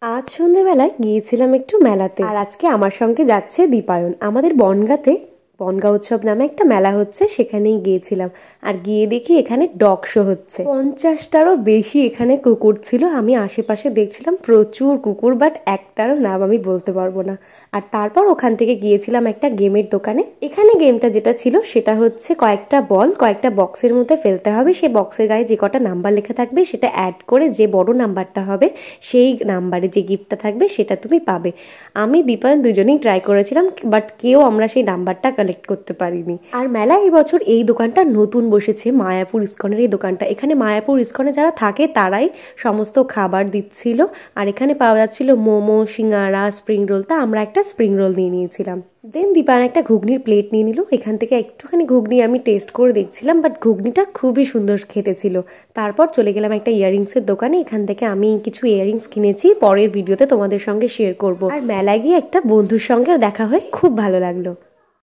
আজ সন্ধ্যেবেলায় গিয়েছিলাম একটু মেলাতে, আর আজকে আমার সঙ্গে যাচ্ছে দীপায়ন। আমাদের বনগাঁতে বনগাঁ উৎসব নামে একটা মেলা হচ্ছে, সেখানেই গিয়েছিলাম। আর গিয়ে দেখি এখানে ডগ শো হচ্ছে। 50টারও বেশি এখানে কুকুর ছিল। আমি আশেপাশে দেখছিলাম প্রচুর কুকুর, বাট একটারও নাম আমি বলতে পারবো না। আর তারপর ওখান থেকে গিয়েছিলাম একটা গেমের দোকানে। এখানে গেমটা যেটা ছিল সেটা হচ্ছে কয়েকটা বল কয়েকটা বক্সের মধ্যে ফেলতে হবে। সেই বক্সের গায়ে যে কটা নাম্বার লেখা থাকবে সেটা অ্যাড করে যে বড় নাম্বারটা হবে সেই নাম্বারে যে গিফটটা থাকবে সেটা তুমি পাবে। আমি দীপায়ন দুজনেই ট্রাই করেছিলাম, বাট কেউ আমরা সেই নাম্বারটা কালেক্ট করতে পারিনি। আর মেলা এই বছর এই দোকানটা নতুন বসেছে, মায়াপুর ইস্কনের এই দোকানটা। এখানে মায়াপুর ইস্কনে যারা থাকে তারাই সমস্ত খাবার দিচ্ছিল। আর এখানে পাওয়া যাচ্ছিল মোমো, সিঙ্গারা, স্প্রিং রোল। তা আমরা একটা স্প্রিং রোল নিয়ে নিয়েছিলাম। দেন দীপায়ন একটা ঘুগনির প্লেট নিয়ে নিল। এখান থেকে একটুখানি ঘুগনি আমি টেস্ট করে দেখছিলাম, বাট ঘুগনিটা খুবই সুন্দর খেতে ছিল। তারপর চলে গেলাম একটা ইয়াররিংসের দোকানে। এখান থেকে আমি কিছু ইয়াররিংস কিনেছি, পরের ভিডিওতে তোমাদের সঙ্গে শেয়ার করব। আর মেলায় গিয়ে একটা বন্ধুর সঙ্গেও দেখা হয়ে খুব ভালো লাগলো।